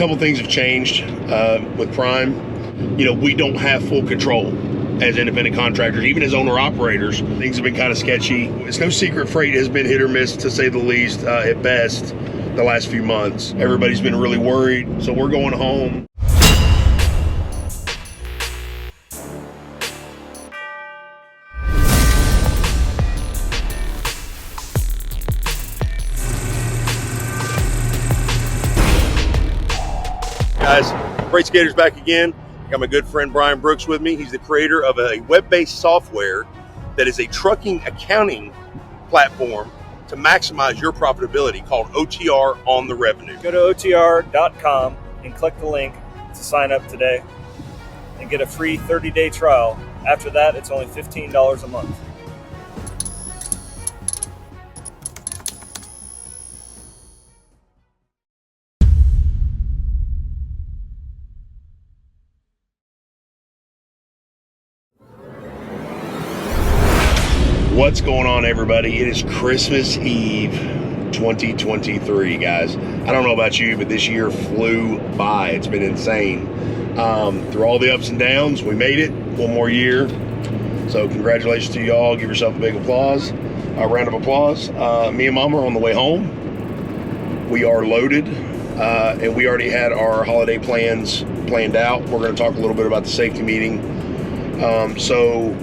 couple things have changed with Prime. You know, we don't have full control as independent contractors, even as owner operators. Things have been kind of sketchy. It's no secret freight has been hit or miss, to say the least, at best, the last few months. Everybody's been really worried, so we're going home. Guys, Freight Skater's back again. Got my good friend Brian Brooks with me. He's the creator of a web-based software that is a trucking accounting platform to maximize your profitability, called OTR on the Revenue. Go to OTR.com and click the link to sign up today and get a free 30-day trial. After that, it's only $15 a month. What's going on, everybody? It is Christmas Eve 2023, guys. I don't know about you, but this year flew by. It's been insane. Through all the ups and downs, we made it. One more year. So congratulations to y'all. Give yourself a big applause. A round of applause. Me and Mom are on the way home. We are loaded, and we already had our holiday plans planned out. We're going to talk a little bit about the safety meeting. So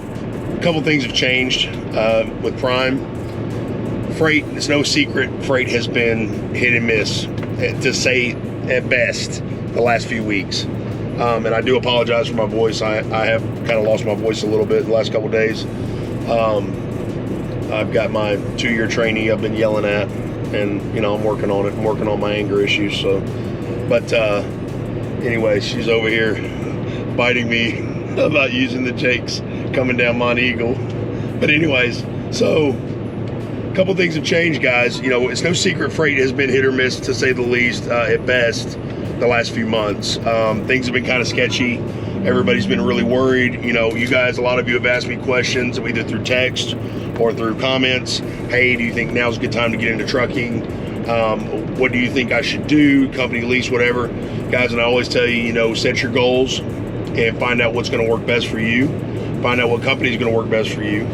a couple things have changed with Prime. Freight, it's no secret, freight has been hit and miss, to say at best, the last few weeks. And I do apologize for my voice. I have kind of lost my voice a little bit the last couple of days. I've got my 2-year trainee I've been yelling at, and you know, I'm working on it. I'm working on my anger issues. So, but anyway, she's over here biting me about using the Jakes coming down Mont Eagle. But anyways, so a couple things have changed, guys. You know, it's no secret freight has been hit or miss, to say the least, at best, the last few months. Things have been kind of sketchy. Everybody's been really worried. You know, you guys, a lot of you have asked me questions, either through text or through comments. Hey, do you think now's a good time to get into trucking? What do you think I should do? Company, lease, whatever. Guys, and I always tell you, you know, set your goals and find out what's going to work best for you. Find out what company is going to work best for you.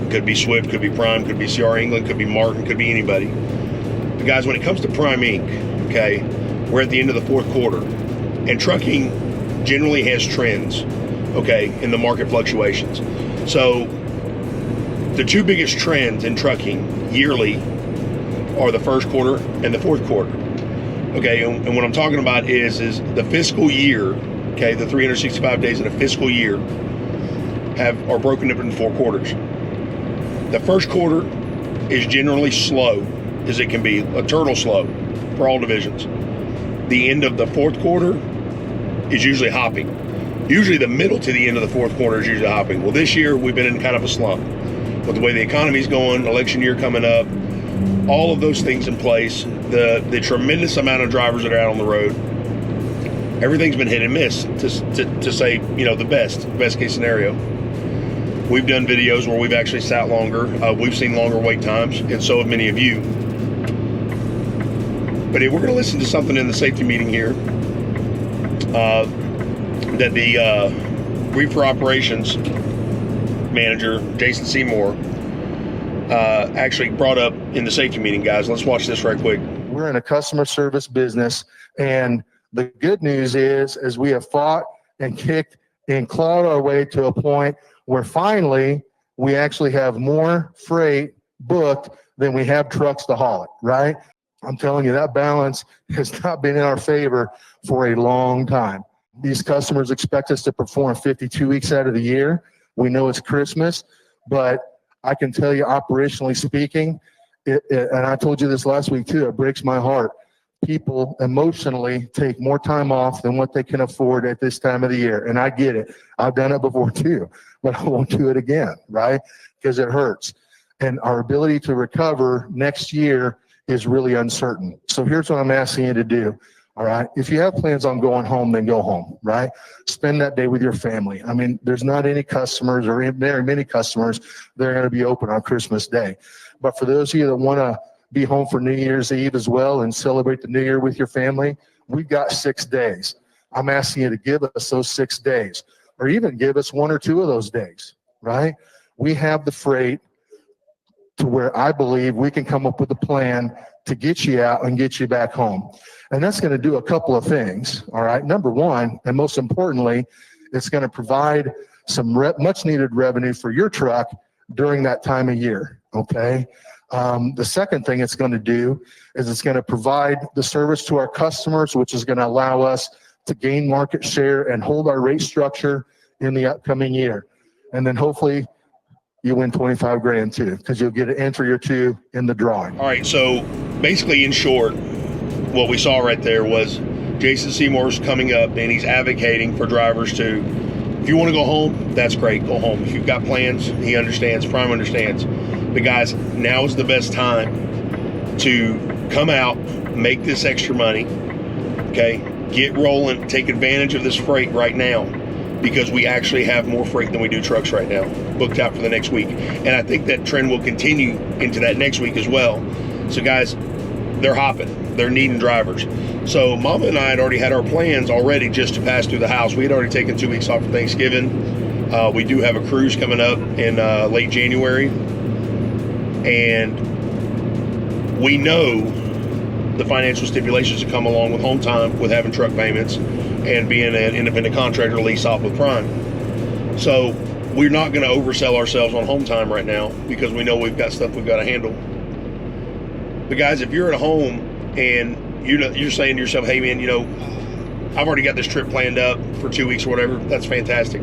Could be Swift, could be Prime, could be CR England, could be Martin, could be anybody. But guys, when it comes to Prime Inc., okay, we're at the end of the fourth quarter, and trucking generally has trends, okay, in the market fluctuations. So the two biggest trends in trucking yearly are the first quarter and the fourth quarter. Okay, and what I'm talking about is the fiscal year, okay, the 365 days in a fiscal year are broken up into 4 quarters. The first quarter is generally slow as it can be, a turtle slow for all divisions. The end of the fourth quarter is usually hopping. Usually the middle to the end of the fourth quarter is usually hopping. Well, this year we've been in kind of a slump with the way the economy's going, election year coming up, all of those things in place, the tremendous amount of drivers that are out on the road. Everything's been hit and miss, to say, you know, the best case scenario. We've done videos where we've actually sat longer. We've seen longer wait times, and so have many of you. But we're going to listen to something in the safety meeting here that the reefer operations manager, Jason Seymour, actually brought up in the safety meeting, guys. Let's watch this right quick. We're in a customer service business, and the good news is we have fought and kicked and clawed our way to a point where finally we actually have more freight booked than we have trucks to haul it, right? I'm telling you, that balance has not been in our favor for a long time. These customers expect us to perform 52 weeks out of the year. We know it's Christmas, but I can tell you, operationally speaking, and I told you this last week too, it breaks my heart. People emotionally take more time off than what they can afford at this time of the year. And I get it. I've done it before too, but I won't do it again, right? Because it hurts. And our ability to recover next year is really uncertain. So here's what I'm asking you to do. All right. If you have plans on going home, then go home, right? Spend that day with your family. I mean, there's not any customers or very many customers that are going to be open on Christmas Day. But for those of you that want to be home for New Year's Eve as well and celebrate the New Year with your family, we've got 6 days. I'm asking you to give us those 6 days, or even give us 1 or 2 of those days, right? We have the freight to where I believe we can come up with a plan to get you out and get you back home. And that's going to do a couple of things, all right? Number one, and most importantly, it's going to provide some much needed revenue for your truck during that time of year, okay? The second thing it's going to do is it's going to provide the service to our customers, which is going to allow us to gain market share and hold our rate structure in the upcoming year. And then hopefully you win 25 grand too, because you'll get an entry or 2 in the drawing. All right, so basically in short, what we saw right there was Jason Seymour's coming up and he's advocating for drivers to, if you want to go home, that's great, go home. If you've got plans, he understands, Prime understands. But guys, now is the best time to come out, make this extra money, okay? Get rolling, take advantage of this freight right now, because we actually have more freight than we do trucks right now, booked out for the next week. And I think that trend will continue into that next week as well. So guys, they're hopping, they're needing drivers. So Mama and I had already had our plans already just to pass through the house. We had already taken 2 weeks off for Thanksgiving. We do have a cruise coming up in late January. And we know the financial stipulations that come along with home time, with having truck payments, and being an independent contractor lease off with Prime. So we're not going to oversell ourselves on home time right now, because we know we've got stuff we've got to handle. But guys, if you're at home and you're saying to yourself, hey man, I've already got this trip planned up for 2 weeks or whatever, that's fantastic.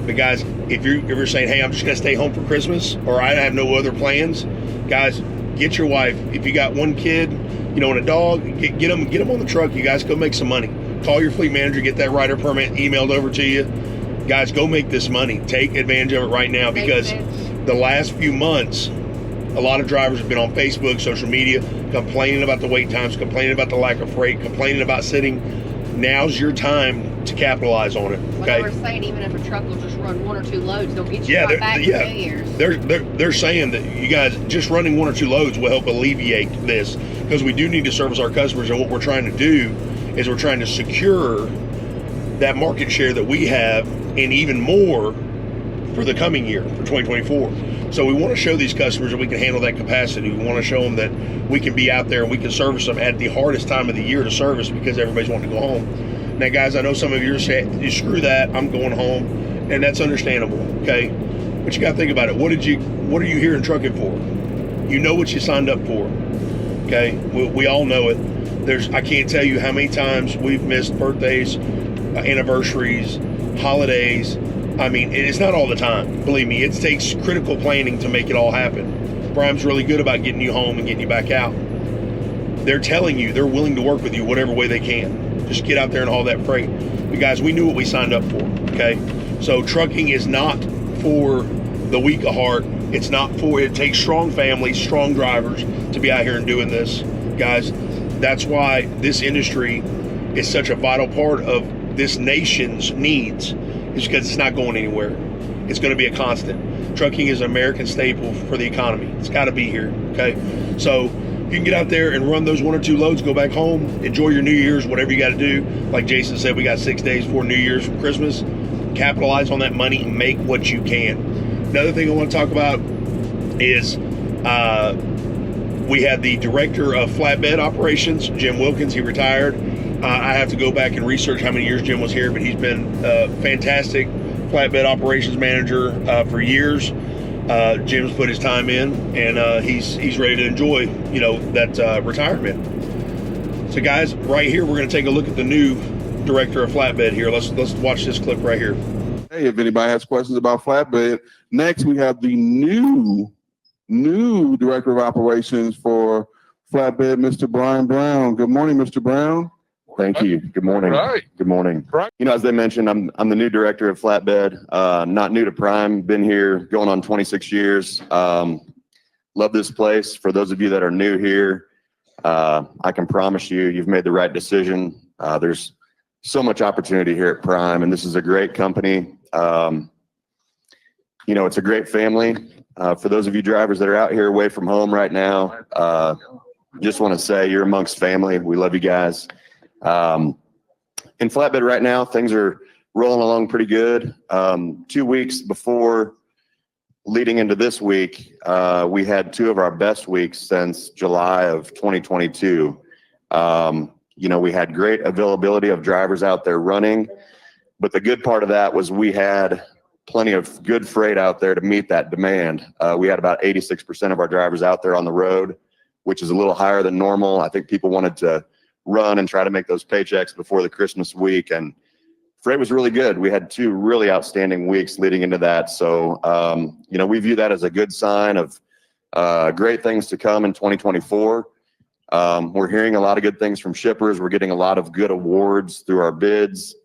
But guys, if you're saying, hey, I'm just going to stay home for Christmas, or I have no other plans, guys, get your wife. If you got 1 kid, and a dog, get them on the truck. You guys go make some money. Call your fleet manager, get that rider permit emailed over to you. Guys, go make this money. Take advantage of it right now, because the last few months, a lot of drivers have been on Facebook, social media, complaining about the wait times, complaining about the lack of freight, complaining about sitting. Now's your time to capitalize on it. Okay. Well, they were saying even if a truck will just run 1 or 2 loads, they'll get you right back in 2 years. They're saying that you guys just running 1 or 2 loads will help alleviate this, because we do need to service our customers, and what we're trying to do is we're trying to secure that market share that we have, and even more for the coming year, for 2024. So we want to show these customers that we can handle that capacity. We want to show them that we can be out there and we can service them at the hardest time of the year to service, because everybody's wanting to go home. Now guys, I know some of you are saying, you screw that, I'm going home, and that's understandable, okay? But you got to think about it. What are you here in trucking for? You know what you signed up for, okay? We all know it. I can't tell you how many times we've missed birthdays, anniversaries, holidays. I mean, it's not all the time. Believe me, it takes critical planning to make it all happen. Prime's really good about getting you home and getting you back out. They're telling you they're willing to work with you whatever way they can. Just get out there and haul that freight. But guys, we knew what we signed up for, okay? So trucking is not for the weak of heart. It takes strong families, strong drivers to be out here and doing this. Guys, that's why this industry is such a vital part of this nation's needs, is because it's not going anywhere. It's going to be a constant. Trucking is an American staple for the economy. It's got to be here, okay? So if you can get out there and run those 1 or 2 loads, go back home, enjoy your New Year's, whatever you got to do. Like Jason said, we got 6 days before New Year's from Christmas. Capitalize on that money and make what you can. Another thing I want to talk about is we had the director of flatbed operations, Jim Wilkins. He retired. I have to go back and research how many years Jim was here, but he's been a fantastic flatbed operations manager for years. Jim's put his time in, and he's ready to enjoy, that retirement. So guys, right here, we're going to take a look at the new director of flatbed here. Let's watch this clip right here. Hey, if anybody has questions about flatbed, next we have the new director of operations for flatbed, Mr. Brian Brown. Good morning, Mr. Brown. Thank you. Good morning. Right. Good morning. Right. As they mentioned, I'm the new director of flatbed. Not new to Prime. Been here going on 26 years. Love this place. For those of you that are new here, I can promise you've made the right decision. There's so much opportunity here at Prime, and this is a great company. It's a great family. For those of you drivers that are out here away from home right now, just want to say you're amongst family. We love you guys. In flatbed right now, things are rolling along pretty good. 2 weeks before leading into this week, we had 2 of our best weeks since July of 2022. We had great availability of drivers out there running, but the good part of that was we had plenty of good freight out there to meet that demand. We had about 86% of our drivers out there on the road, which is a little higher than normal. I think people wanted to run and try to make those paychecks before the Christmas week, and freight was really good. We had 2 really outstanding weeks leading into that. So, we view that as a good sign of great things to come in 2024. We're hearing a lot of good things from shippers. We're getting a lot of good awards through our bids.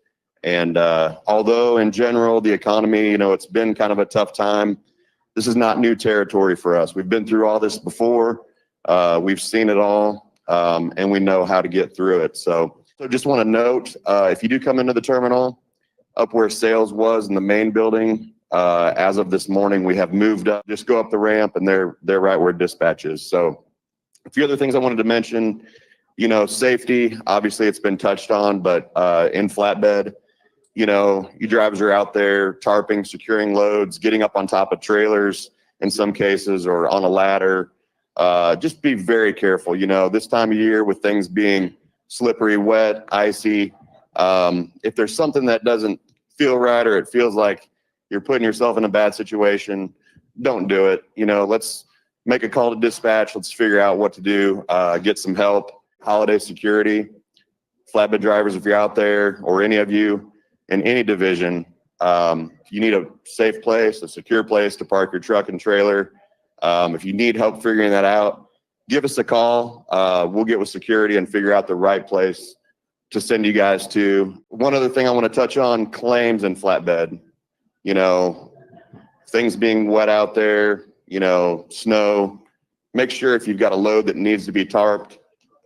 And although in general, the economy, it's been kind of a tough time, this is not new territory for us. We've been through all this before. We've seen it all, and we know how to get through it. So just want to note, if you do come into the terminal, up where sales was in the main building, as of this morning, we have moved up. Just go up the ramp, and they're right where dispatch is. So a few other things I wanted to mention, safety, obviously it's been touched on, but in flatbed, you drivers are out there tarping, securing loads, getting up on top of trailers in some cases, or on a ladder. Just be very careful. This time of year with things being slippery, wet, icy, if there's something that doesn't feel right, or it feels like you're putting yourself in a bad situation, don't do it. Let's make a call to dispatch. Let's figure out what to do, get some help. Holiday security, flatbed drivers, if you're out there, or any of you in any division, you need a safe place, a secure place to park your truck and trailer. If you need help figuring that out, give us a call. We'll get with security and figure out the right place to send you guys to. One other thing I want to touch on, claims in flatbed. Things being wet out there, snow. Make sure if you've got a load that needs to be tarped,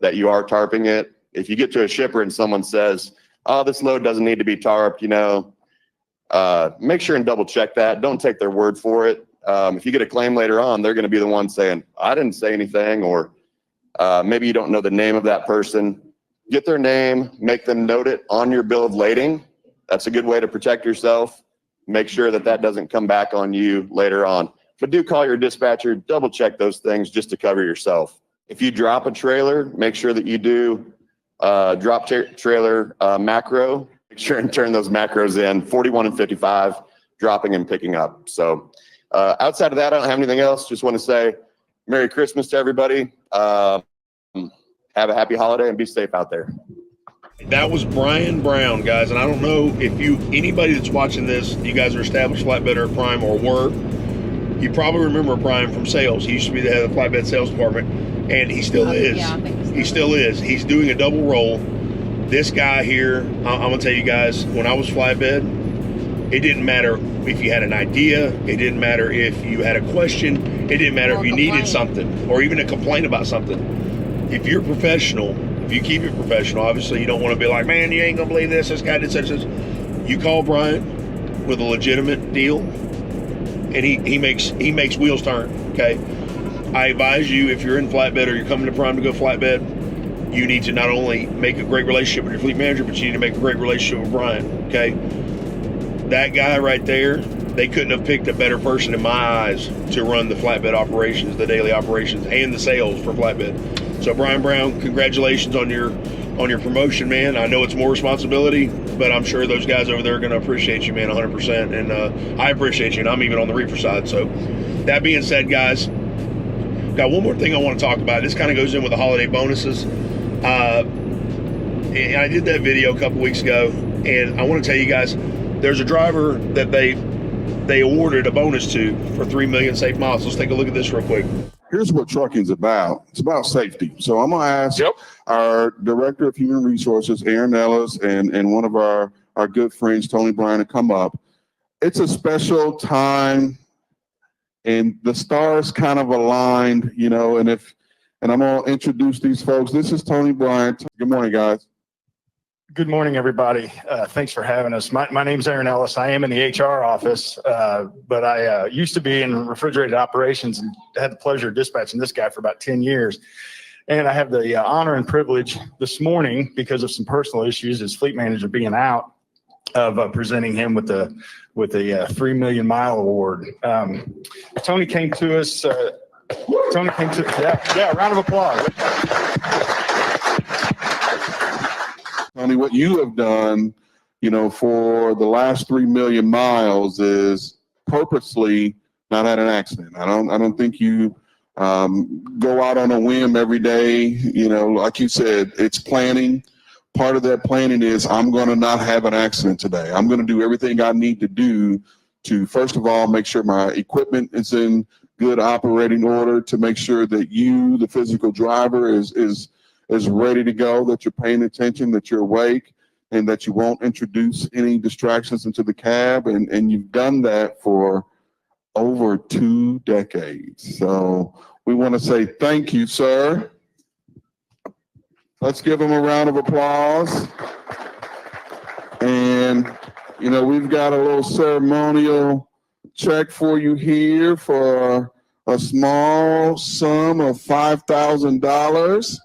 that you are tarping it. If you get to a shipper and someone says, "Oh, this load doesn't need to be tarped," make sure and double check that. Don't take their word for it. If you get a claim later on, they're going to be the one saying, "I didn't say anything," or maybe you don't know the name of that person. Get their name, make them note it on your bill of lading. That's a good way to protect yourself. Make sure that that doesn't come back on you later on. But do call your dispatcher, double check those things just to cover yourself. If you drop a trailer, make sure that you do drop trailer macro. Make sure and turn those macros in, 41 and 55, dropping and picking up. So outside of that, I don't have anything else. Just want to say Merry Christmas to everybody. Have a happy holiday and be safe out there. That was Brian Brown, guys. And I don't know if anybody that's watching this, you guys are established flatbed or prime or were, you probably remember Brian from sales. He used to be the head of the flatbed sales department, and he still is. Yeah, he still is. He's doing a double role. This guy here, I'm going to tell you guys, when I was flatbed, it didn't matter if you had an idea. It didn't matter if you had a question. It didn't matter if you needed something or even a complaint about something. If you're professional, if you keep it professional, obviously you don't want to be like, "Man, you ain't going to believe this guy did such as." You call Brian with a legitimate deal, and he makes wheels turn, okay? I advise you, if you're in flatbed or you're coming to prime to go flatbed, you need to not only make a great relationship with your fleet manager, but you need to make a great relationship with Brian, okay? That guy right there, they couldn't have picked a better person in my eyes to run the flatbed operations, the daily operations, and the sales for flatbed. So Brian Brown, congratulations on your promotion, man. I know it's more responsibility, but I'm sure those guys over there are going to appreciate you, man, 100%. And I appreciate you, and I'm even on the reefer side. So that being said, guys, got one more thing I want to talk about. This kind of goes in with the holiday bonuses. And I did that video a couple weeks ago, and I want to tell you guys, there's a driver that they awarded a bonus to for 3 million safe miles. Let's take a look at this real quick. Here's what trucking's about. It's about safety. So I'm going to ask our Director of Human Resources, Aaron Ellis, and one of our good friends, Tony Bryan, to come up. It's a special time, and the stars kind of aligned, and I'm going to introduce these folks. This is Tony Bryan. Good morning, guys. Good morning, everybody. Thanks for having us. My name's Aaron Ellis. I am in the HR office, but I used to be in refrigerated operations and had the pleasure of dispatching this guy for about 10 years. And I have the honor and privilege this morning, because of some personal issues, as fleet manager being out, of presenting him with a 3 million mile award. Tony came to us. Yeah, round of applause. Tony, what you have done, for the last 3 million miles is purposely not had an accident. I don't think you go out on a whim every day. Like you said, it's planning. Part of that planning is, I'm going to not have an accident today. I'm going to do everything I need to do to, first of all, make sure my equipment is in good operating order, to make sure that you, the physical driver, is ready to go, that you're paying attention, that you're awake, and that you won't introduce any distractions into the cab. And you've done that for over 2 decades. So we want to say thank you, sir. Let's give him a round of applause. And, we've got a little ceremonial check for you here for a small sum of $5,000.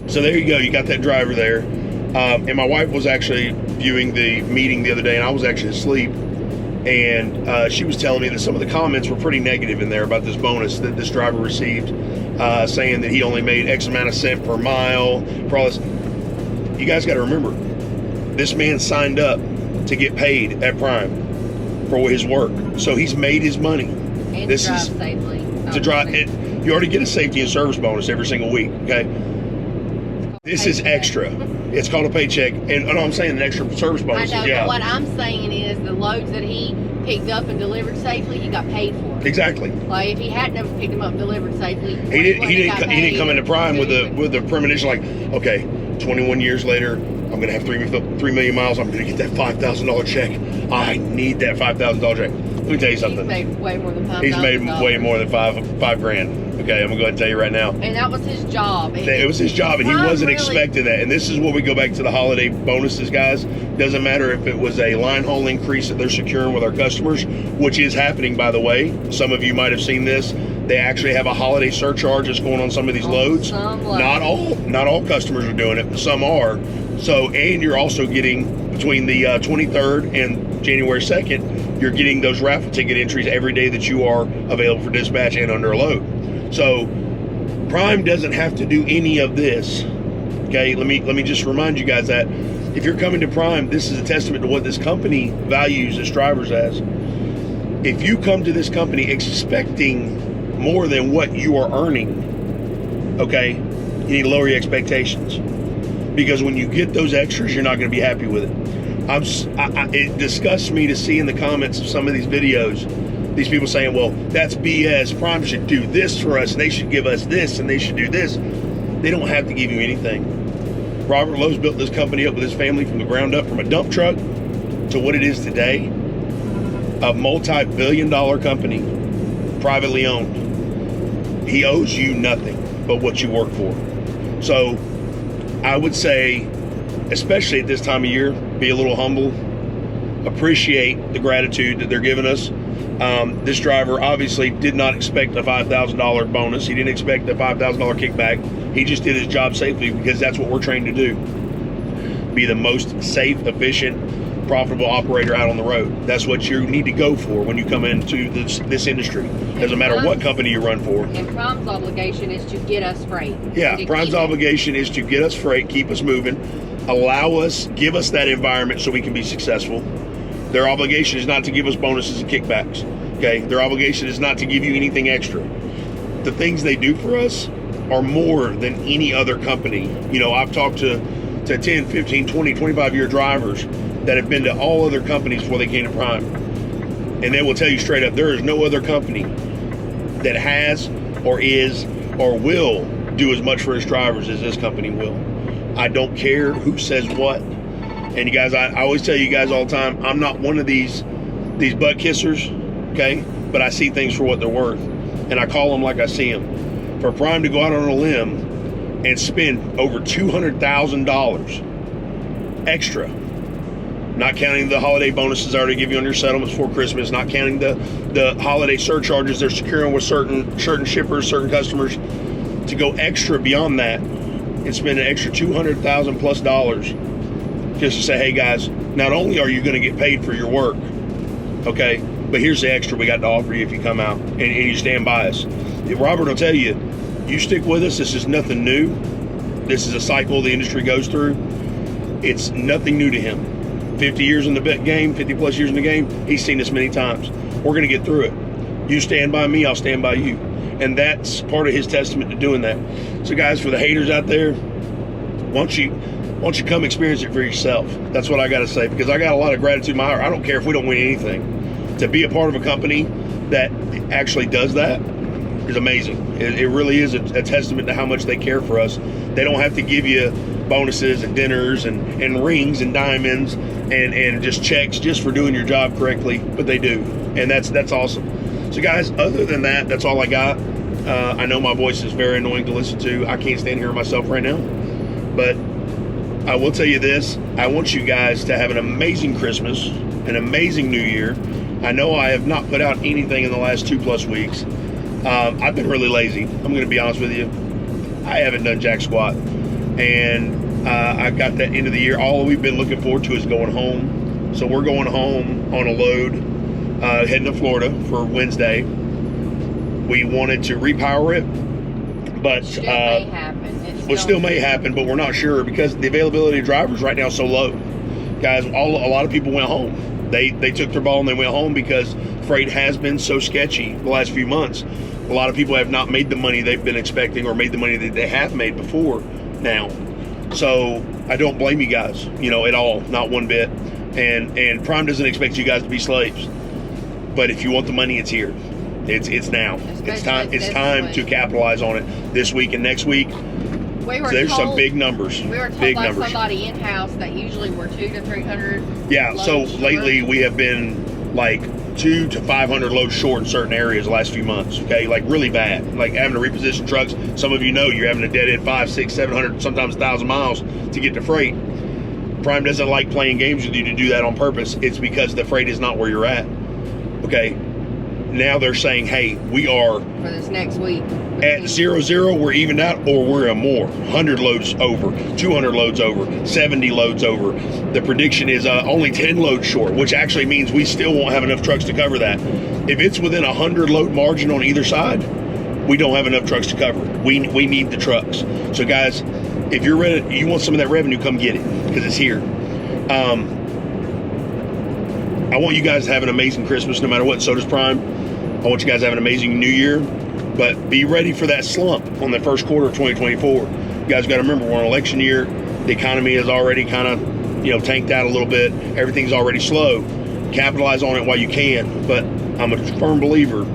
So there you go. You got that driver there. And my wife was actually viewing the meeting the other day, and I was actually asleep. And she was telling me that some of the comments were pretty negative in there about this bonus that this driver received, saying that he only made X amount of cent per mile for all this. You guys got to remember, this man signed up to get paid at Prime for his work. So he's made his money. And this to drive is safely. to drive it. You already get a safety and service bonus every single week. Okay. This is extra. It's called a paycheck. And I'm saying an extra service bonus. I know, yeah. but what I'm saying is the loads that he picked up and delivered safely, he got paid for. Exactly. Like if he hadn't have picked them up and delivered safely, He didn't come into Prime with a premonition like, okay, 21 years later, I'm gonna have 3 million miles. I'm gonna get that $5,000 check. I need that $5,000 check. Let me tell you something. He's made way more than $5,000. He's made way more than five grand. Okay, I'm gonna go ahead and tell you right now. And that was his job. It was his job, and he wasn't expecting that. And this is where we go back to the holiday bonuses, guys. Doesn't matter if it was a line haul increase that they're securing with our customers, which is happening, by the way. Some of you might have seen this. They actually have a holiday surcharge that's going on some of these loads. Not all customers are doing it, but some are. So, and you're also getting between the 23rd and January 2nd, you're getting those raffle ticket entries every day that you are available for dispatch and under a load. So Prime doesn't have to do any of this. Okay, let me just remind you guys that if you're coming to Prime, this is a testament to what this company values its drivers as. If you come to this company expecting more than what you are earning, okay, you need to lower your expectations. Because when you get those extras, you're not going to be happy with it. It disgusts me to see in the comments of some of these videos, these people saying, well, that's BS. Prime should do this for us. They should give us this, and they should do this. They don't have to give you anything. Robert Lowe's built this company up with his family from the ground up, from a dump truck to what it is today, a multi-billion-dollar company, privately owned. He owes you nothing but what you work for. So I would say, especially at this time of year, be a little humble, appreciate the gratitude that they're giving us. This driver obviously did not expect a $5,000 bonus. He didn't expect a $5,000 kickback. He just did his job safely, because that's what we're trained to do. Be the most safe, efficient, profitable operator out on the road. That's what you need to go for when you come into this industry. Doesn't matter what company you run for. And Prime's obligation is to get us freight. Yeah, Prime's obligation is to get us freight, keep us moving, allow us, give us that environment so we can be successful. Their obligation is not to give us bonuses and kickbacks. Okay, their obligation is not to give you anything extra. The things they do for us are more than any other company. You know, I've talked to 10, 15, 20, 25-year drivers that have been to all other companies before they came to Prime. And they will tell you straight up, there is no other company that has or is or will do as much for its drivers as this company will. I don't care who says what. And you guys, I always tell you guys all the time, I'm not one of these butt kissers, okay? But I see things for what they're worth, and I call them like I see them. For Prime to go out on a limb and spend over $200,000 extra, not counting the holiday bonuses I already give you on your settlements before Christmas, not counting the holiday surcharges they're securing with certain shippers, certain customers. To go extra beyond that and spend an extra $200,000 plus just to say, hey guys, not only are you going to get paid for your work, okay, but here's the extra we got to offer you if you come out and you stand by us. Robert will tell you, you stick with us. This is nothing new. This is a cycle the industry goes through. It's nothing new to him. 50 years in the game, 50 plus years in the game, he's seen this many times. We're going to get through it. You stand by me, I'll stand by you. And that's part of his testament to doing that. So guys, for the haters out there, why don't you come experience it for yourself? That's what I got to say, because I got a lot of gratitude in my heart. I don't care if we don't win anything. To be a part of a company that actually does that is amazing. It really is a testament to how much they care for us. They don't have to give you bonuses and dinners and rings and diamonds and just checks just for doing your job correctly, but they do. And that's awesome. So guys, other than that, that's all I got. I know my voice is very annoying to listen to. I can't stand hearing myself right now, but I will tell you this. I want you guys to have an amazing Christmas, an amazing New Year. I know I have not put out anything in the last 2+ weeks. I've been really lazy. I'm going to be honest with you. I haven't done jack squat. And I got that end of the year. All we've been looking forward to is going home. So we're going home on a load, heading to Florida for Wednesday. We wanted to repower it, but still may happen. Still may happen, but we're not sure because the availability of drivers right now is so low. Guys, a lot of people went home. They took their ball and they went home because freight has been so sketchy the last few months. A lot of people have not made the money they've been expecting or made the money that they have made before now. So I don't blame you guys, at all, not one bit. And Prime doesn't expect you guys to be slaves. But if you want the money, it's here. It's now. It's time to capitalize on it this week and next week. There's some big numbers. We were told by somebody in-house that usually we're 200 to 300. Yeah, so lately we have been like 200 to 500 loads short in certain areas the last few months, okay? Like really bad. Like having to reposition trucks. Some of you know you're having to dead end 500, 600, 700, sometimes 1,000 miles to get to freight. Prime doesn't like playing games with you to do that on purpose. It's because the freight is not where you're at, okay? Now they're saying, hey, we are for this next week at 0-0, we're even out, or we're at more. 100 loads over, 200 loads over, 70 loads over. The prediction is only 10 loads short, which actually means we still won't have enough trucks to cover that. If it's within 100 load margin on either side, we don't have enough trucks to cover. We need the trucks. So guys, if you're ready, you want some of that revenue, come get it, because it's here. I want you guys to have an amazing Christmas no matter what. So does Prime. I want you guys to have an amazing New Year, but be ready for that slump on the first quarter of 2024. You guys got to remember, we're on election year. The economy is already kind of, tanked out a little bit. Everything's already slow. Capitalize on it while you can. But I'm a firm believer,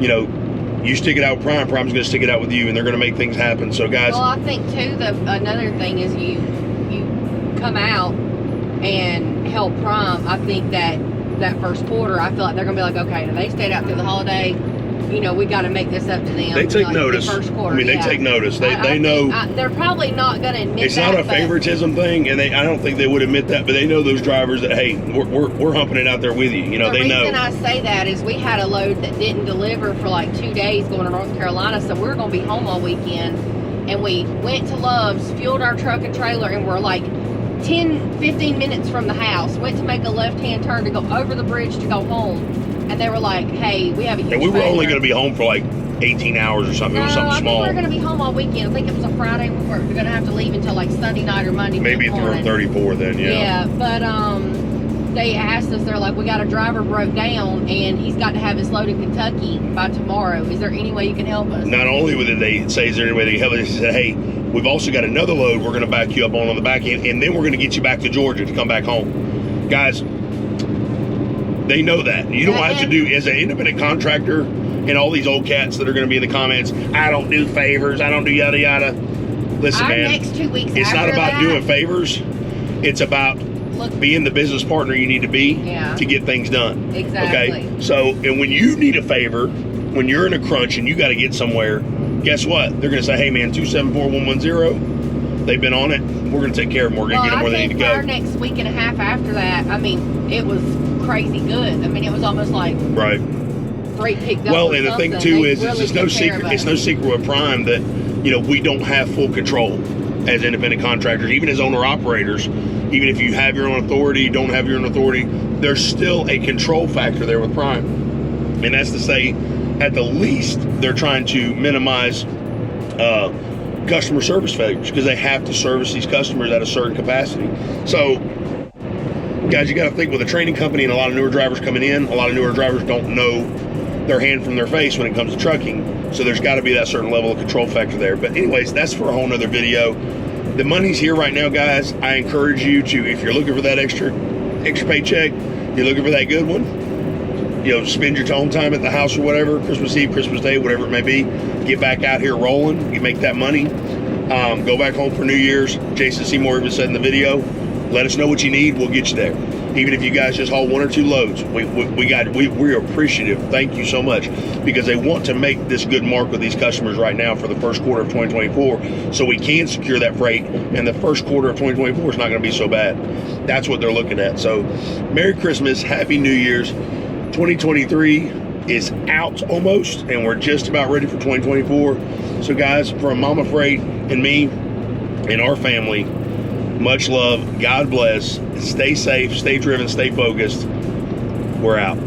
you stick it out with Prime, Prime's going to stick it out with you, and they're going to make things happen. So guys. Well, I think too, another thing is you come out and help Prime. I think that first quarter, I feel like they're going to be like, okay, they stayed out through the holiday. We got to make this up to them. They take notice. The first quarter, they take notice. They know. They're probably not going to admit it's not a favoritism thing, and I don't think they would admit that, but they know those drivers that, hey, we're humping it out there with you. They know. The reason I say that is we had a load that didn't deliver for like 2 days going to North Carolina, so we're going to be home all weekend. And we went to Love's, fueled our truck and trailer, and we're like 10-15 minutes from the house, went to make a left-hand turn to go over the bridge to go home, and they were like, hey, we have a huge and we were only going to be home for like 18 hours or something. It was something small. We were going to be home all weekend. I think it was a Friday. We're going to have to leave until like Sunday night or Monday maybe through 34 then. Yeah, but they asked us, they're like, we got a driver broke down and he's got to have his load in Kentucky by tomorrow. Is there any way you can help us? Not only did they say, is there any way they can help us, they said, hey, we've also got another load we're going to back you up on the back end, and then we're going to get you back to Georgia to come back home. Guys, they know that. You don't have to do, as an independent contractor, and all these old cats that are going to be in the comments, I don't do favors, I don't do yada yada. Listen, man, next 2 weeks it's not about doing favors. It's about being the business partner you need to be to get things done. Exactly. Okay? So, and when you need a favor, when you're in a crunch and you got to get somewhere, guess what? They're going to say, hey man, 274-110, They've been on it. We're going to take care of them. We're going to get them where they need to for our go. next week and a half after that, I mean, it was crazy good. I mean, it was almost like Right. freight picked up. Well, or and the thing something. too They is really it's no took care of secret. It's us. no secret with Prime that, you know, we don't have full control as independent contractors, even as owner operators. Even if you have your own authority, don't have your own authority, there's still a control factor there with Prime, and that's to say, at the least, they're trying to minimize customer service failures because they have to service these customers at a certain capacity. So, guys, you got to think with a training company and a lot of newer drivers coming in, a lot of newer drivers don't know their hand from their face when it comes to trucking. So there's got to be that certain level of control factor there. But anyways, that's for a whole nother video. The money's here right now, guys. I encourage you to, if you're looking for that extra paycheck, you're looking for that good one, you know, spend your own time at the house or whatever, Christmas Eve, Christmas Day, whatever it may be, get back out here rolling, you make that money, go back home for New Year's. Jason Seymour even said in the video, let us know what you need, we'll get you there. Even if you guys just haul 1 or 2 loads, we're appreciative. Thank you so much, because they want to make this good mark with these customers right now for the first quarter of 2024, so we can secure that freight, and the first quarter of 2024 is not going to be so bad. That's what they're looking at. So, Merry Christmas, Happy New Year's. 2023 is out almost, and we're just about ready for 2024. So, guys, from Mama Freight and me and our family, much love. God bless. Stay safe, stay driven, stay focused. We're out.